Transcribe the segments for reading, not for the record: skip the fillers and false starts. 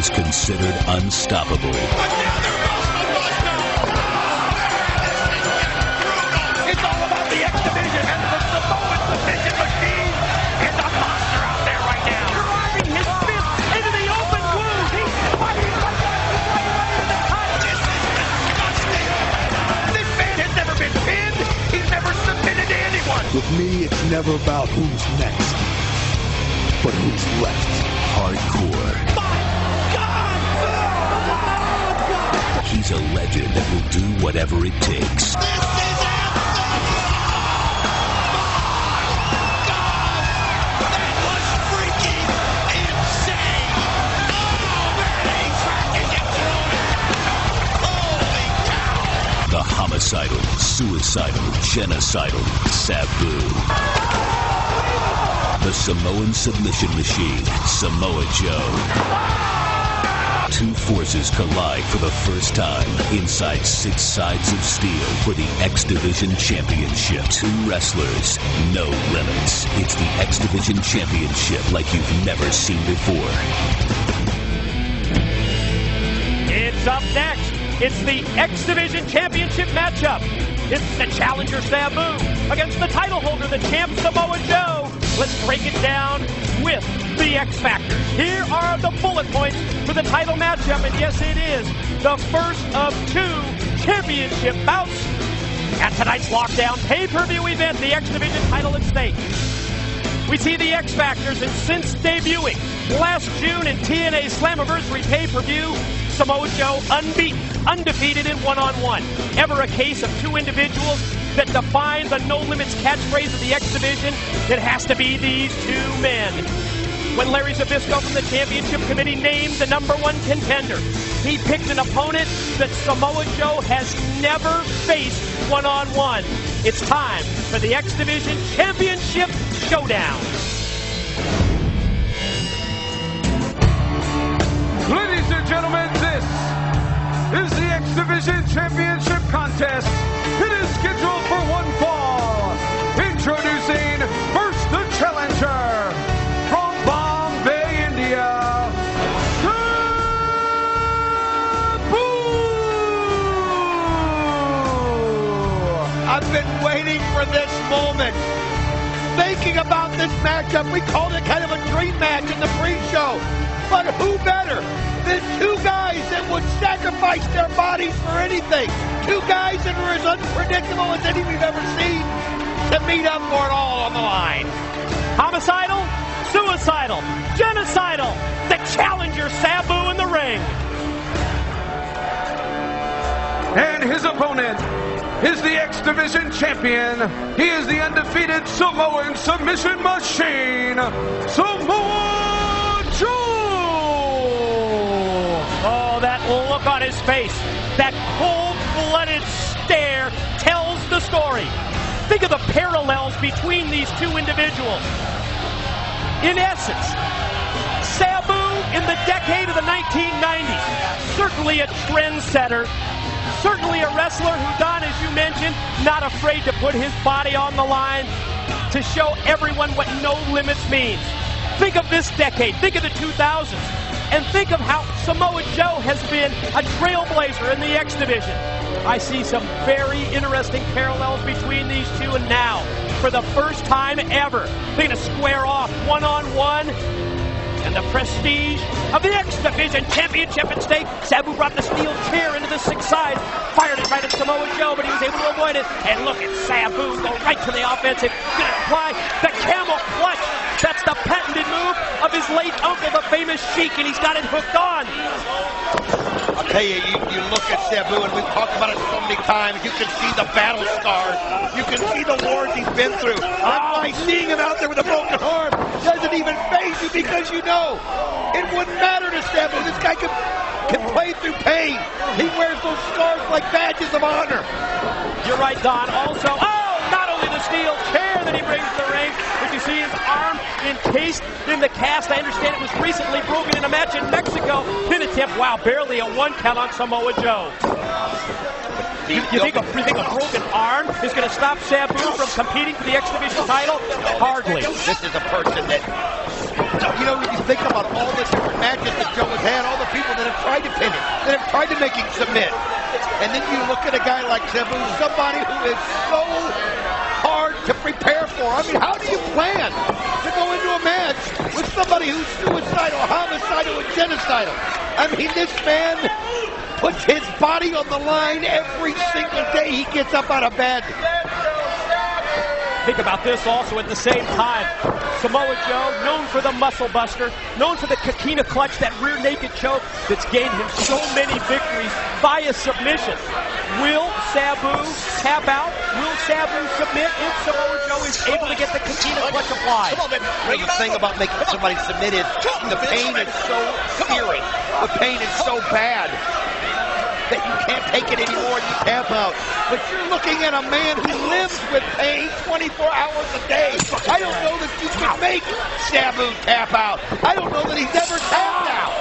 is considered unstoppable. It's all about the X Division and the Samoan submission machine is a monster out there right now. Driving his fist into the open wound. He's fighting right into the cut. This is disgusting. This man has never been pinned. He's never submitted to anyone. With me, it's never about who's next, but who's left. Hardcore. My God! He's a legend that will do whatever it takes. This is The homicidal, suicidal, genocidal Sabu. The Samoan submission machine, Samoa Joe. Two forces collide for the first time inside 6 sides of steel for the X Division Championship. 2 wrestlers, no limits. It's the X Division Championship like you've never seen before. It's up next. It's the X Division Championship matchup. It's the challenger Sabu against the title holder, the champ Samoa Joe. Let's break it down with the X Factors. Here are the bullet points for the title matchup, and yes, it is the first of 2 championship bouts at tonight's Lockdown Pay-per-View event, the X Division title at stake. We see the X Factors, and since debuting last June in TNA Slammiversary Pay-per-View, Samoa Joe unbeaten, undefeated in one-on-one. Ever a case of 2 individuals that define the no limits catchphrase of the X Division? It has to be these 2 men. When Larry Zbyszko from the Championship Committee named the #1 contender, he picked an opponent that Samoa Joe has never faced one-on-one. It's time for the X Division Championship Showdown. Ladies and gentlemen, this is the X Division Championship contest. It is scheduled for 1 fall. Introducing first the challenger from Bombay, India, Sabu! I've been waiting for this moment. Thinking about this matchup, we called it kind of a dream match in the pre-show. But who better than 2 guys that would sacrifice their bodies for anything? 2 guys that were as unpredictable as any we've ever seen to meet up for it all on the line. Homicidal, suicidal, genocidal, the challenger Sabu in the ring. And his opponent is the X Division champion. He is the undefeated Samoan submission machine, Samoa Joe. Oh, that look on his face, that cold-blooded stare tells the story. Think of the parallels between these 2 individuals. In essence, Sabu in the decade of the 1990s, certainly a trendsetter, certainly a wrestler who, Don, as you mentioned, not afraid to put his body on the line to show everyone what no limits means. Think of this decade, think of the 2000s, and think of how Samoa Joe has been a trailblazer in the X Division. I see some very interesting parallels between these 2, and now, for the first time ever, they're going to square off one-on-one. And the prestige of the X Division Championship at stake. Sabu brought the steel chair into the 6 sides, fired it right at Samoa Joe, but he was able to avoid it. And look at Sabu go right to the offensive, going to apply the camel clutch. That's the patented move of his late uncle, the famous Sheik, and he's got it hooked on. I'll tell you, you look at Sabu, and we've talked about it so many times. You can see the battle scars. You can see the wars he's been through. That's why seeing him out there with a broken arm doesn't even faze you, because you know it wouldn't matter to Sabu. This guy can play through pain. He wears those scars like badges of honor. You're right, Don. Also, not only the steel chair that he brings to the ring, but you see his arm encased in the cast. I understand it was recently broken in a match in Mexico. Pin attempt, wow, barely a 1 count on Samoa Joe. You think a broken arm is going to stop Sabu from competing for the X Division title? Hardly. This is a person that, you know, you think about all the different matches that Joe has had, all the people people that have tried to pin him, that have tried to make him submit. And then you look at a guy like Sabu, somebody who is so hard to prepare for. I mean, how do you plan to go into a match with somebody who's suicidal, homicidal, and genocidal? I mean, this man puts his body on the line every single day he gets up out of bed. Think about this also at the same time. Samoa Joe, known for the muscle buster, known for the Kakina clutch, that rear naked choke that's gained him so many victories via submission. Will Sabu tap out? Will Sabu submit if Samoa Joe is able to get the Kakina clutch applied? The thing about making somebody submit is the pain is so searing. The pain is so bad that you can't take it anymore and you tap out. But you're looking at a man who lives with pain 24 hours a day. I don't know that you can make Sabu tap out. I don't know that he's ever tapped out.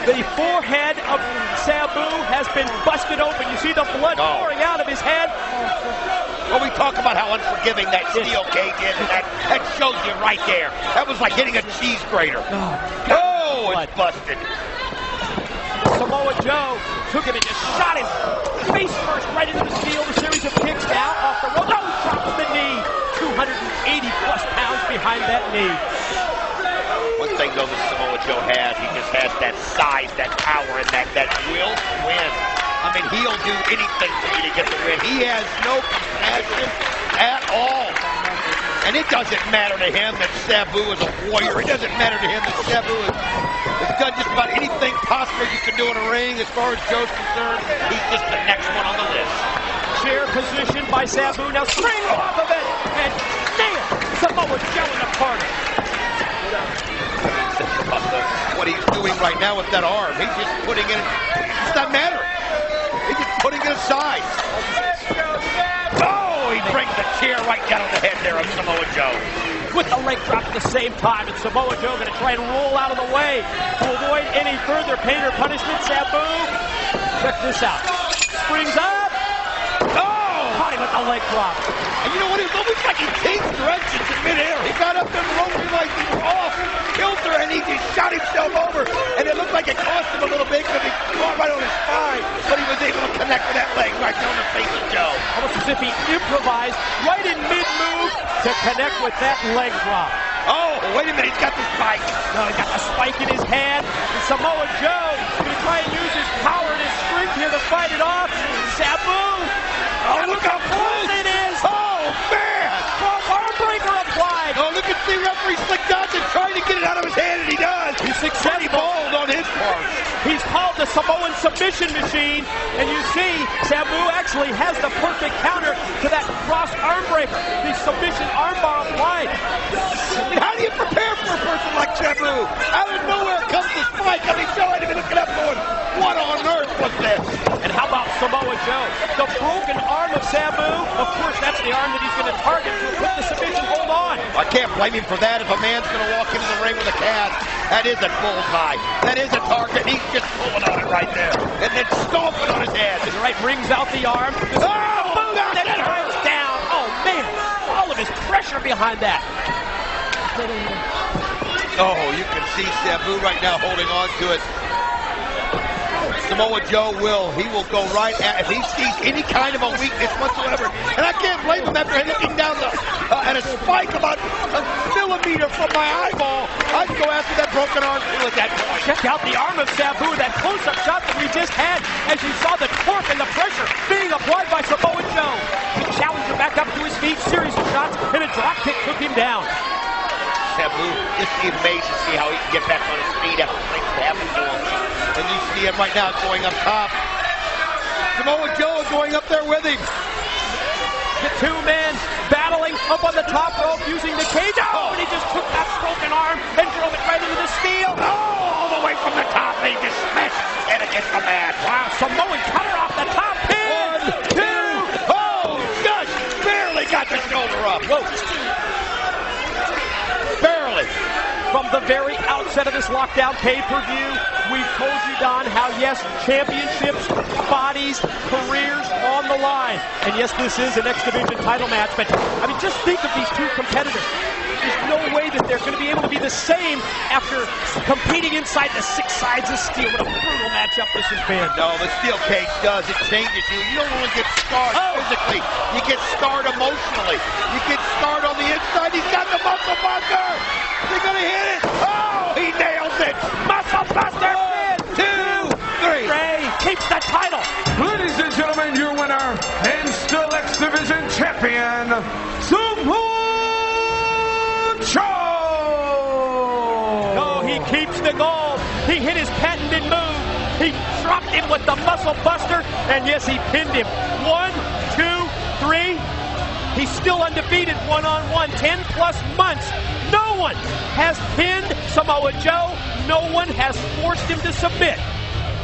The forehead of Sabu has been busted open. You see the blood pouring out of his head. Well, we talk about how unforgiving that steel cage is, and that shows you right there. That was like hitting a cheese grater. Oh, it's busted. Samoa Joe took him and just shot him face first right into the steel. A series of kicks now off the rope. Oh, drops the knee. 280 plus pounds behind that knee. One thing though that Samoa Joe has, he just has that size, that power, and that will to win. I mean, he'll do anything for you to get the win. He has no compassion at all. And it doesn't matter to him that Sabu is a warrior. It doesn't matter to him that Sabu has done just about anything possible you can do in a ring. As far as Joe's concerned, he's just the next one on the list. Chair position by Sabu. Now spring off of it and nail Samoa Joe in the corner. What he's doing right now with that arm, he's just putting it, it doesn't matter. He's just putting it aside. Oh, he brings the chair right down on the head there of Samoa Joe. With the leg drop at the same time, and Samoa Joe going to try and roll out of the way to avoid any further pain or punishment. Sabu, check this out. Springs up. Oh! Caught him with the leg drop. And you know what? It was almost like he changed directions in midair. He got up and rolled him like he was off kilter, and he just shot himself over. And it looked like it cost him a little bit because he caught right on his spine, but he was able to connect with that leg right down the face of Joe. Almost as if he improvised right in mid-move to connect with that leg drop. Oh, wait a minute, he's got the spike. No, he's got the spike in his hand. And Samoa Joe is going to try and use his power and his strength here to fight it off. Sabu! Oh, look how close it is! Oh, man! Arm breaker applied! Oh, look at the referee Slick Johnson trying to get it out of his hand, and he does. He's successful. Bold on his part. He's called the Samoan submission machine, and you see Sabu actually has the perfect counter to that cross arm breaker. The submission armbar applied. I mean, how do you prepare for a person like Sabu? Out of nowhere comes the spike. I mean, Joe had to be looking up going, what on earth was this? And how about Samoa Joe? The broken arm of Sabu, of course, that's the arm that he's going to target to put the submission hold on. I can't blame him for that. If a man's going to walk into the ring with a cast, that is a bullseye. That is a target. He's just pulling on it right there. And then stomping on his head. His right brings out the arm. Oh, that hurts down. Oh, man. All of his pressure behind that. Oh, you can see Sabu right now holding on to it. Samoa Joe will go right at, if he sees any kind of a weakness whatsoever, and I can't blame him after looking down at a spike about a millimeter from my eyeball. I'd go after that broken arm too at that point. Check out the arm of Sabu, that close-up shot that we just had, as you saw the torque and the pressure being applied by Samoa Joe. The challenger back up to his feet, series of shots, and a drop kick took him down. Sabu, just amazing to see how he can get back on his feet after things happen to him. And you see him right now going up top. Samoa Joe going up there with him. The two men battling up on the top rope using the cage. Oh, and he just took that broken arm and drove it right into the steel. Oh, all the way from the top. They just smashed his head against the mat. Wow, Samoan cutter off the top pin. 1, 2. Oh, just barely got the shoulder up. Whoa. Barely. From the very outset of this lockdown pay-per-view, we've told you, Don, how yes, championships, bodies, careers on the line. And yes, this is an X Division title match, but I mean, just think of these two competitors. There's no way that they're going to be able to to be the same after competing inside the 6 sides of steel. What a brutal matchup this has been. No, the steel cage does. It changes you. You don't only get scarred physically. You get scarred emotionally. You get scarred on the inside. He's got the muscle buster. They're going to hit it. Oh, he nails it. Muscle buster. 1, 2, 3. Ray keeps the title. Ladies and gentlemen, your winner and still X Division champion, Samoa Joe. Oh, he keeps the gold. He hit his patented move. He dropped him with the muscle buster, and yes, he pinned him. 1, 2, 3. He's still undefeated one-on-one, 10-plus months. No one has pinned Samoa Joe. No one has forced him to submit.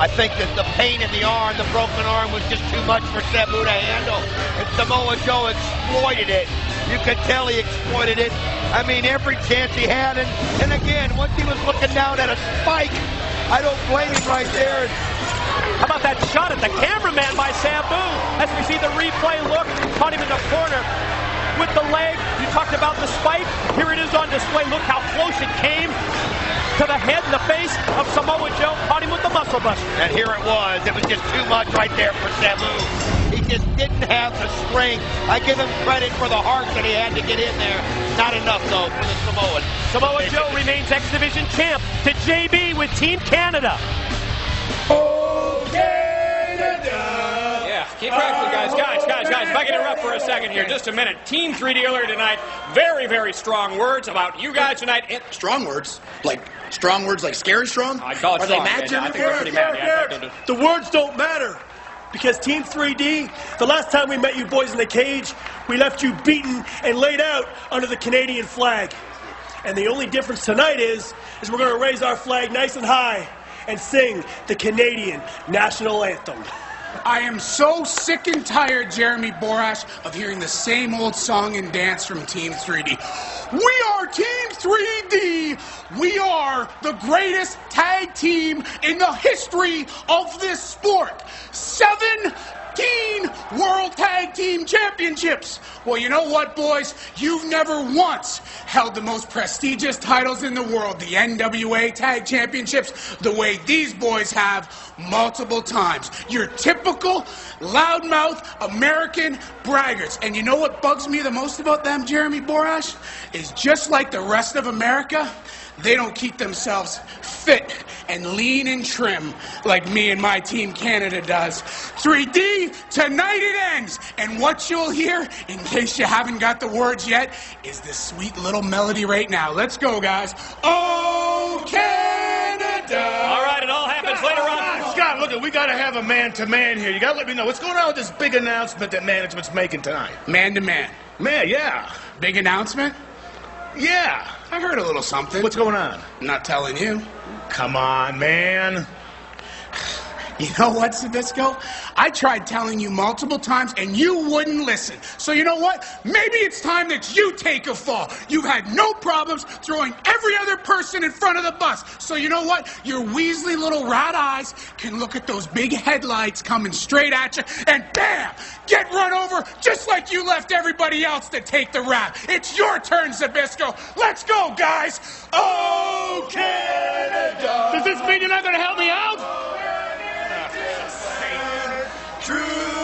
I think that the pain in the arm, the broken arm, was just too much for Sabu to handle. And Samoa Joe exploited it. You could tell he exploited it. I mean, every chance he had. And again, once he was looking down at a spike, I don't blame him right there. How about that shot at the cameraman by Sabu? As we see the replay look, caught him in the corner with the leg. You talked about the spike. Here it is on display. Look how close it came to the head and the face of Samoa Joe. Caught him with the muscle buster. And here it was. It was just too much right there for Sabu. He just didn't have the strength. I give him credit for the heart that he had to get in there. Not enough, though, for the Samoan. Samoa Joe remains X Division champ to JB with Team Canada. Yeah, keep practicing, guys. Guys, if I can interrupt for a second here, just a minute. Team 3D earlier tonight, very, very strong words about you guys tonight. Strong words? Like scary strong? I'd call it Are strong. they mad, I think they're pretty mad. Yeah, the words don't matter. Because Team 3D, the last time we met you boys in the cage, we left you beaten and laid out under the Canadian flag. And the only difference tonight is we're going to raise our flag nice and high and sing the Canadian national anthem. I am so sick and tired, Jeremy Borash, of hearing the same old song and dance from Team 3D. We are Team 3D. We are the greatest tag team in the history of this sport. 17 World Tag Team Championships. Well, you know what, boys? You've never once held the most prestigious titles in the world, the NWA Tag Championships, the way these boys have multiple times. You're typical, loudmouth, American braggarts. And you know what bugs me the most about them, Jeremy Borash? Is just like the rest of America, they don't keep themselves fit and lean and trim like me and my Team Canada does. 3D, tonight it ends. And what you'll hear, in case you haven't got the words yet, is this sweet little melody right now. Let's go, guys. Oh, Canada. All right, it all happens later on. Scott, look, we got to have a man-to-man here. You got to let me know what's going on with this big announcement that management's making tonight. Man-to-man. Man, yeah. Big announcement? Yeah. I heard a little something. What's going on? I'm not telling you. Come on, man. You know what, Sabisco? I tried telling you multiple times, and you wouldn't listen. So you know what? Maybe it's time that you take a fall. You've had no problems throwing every other person in front of the bus. So you know what? Your weaselly little rat eyes can look at those big headlights coming straight at you, and bam! Get run over just like you left everybody else to take the rap. It's your turn, Zabisco. Let's go, guys. Oh, Canada. Does this mean you're not going to help me out? True.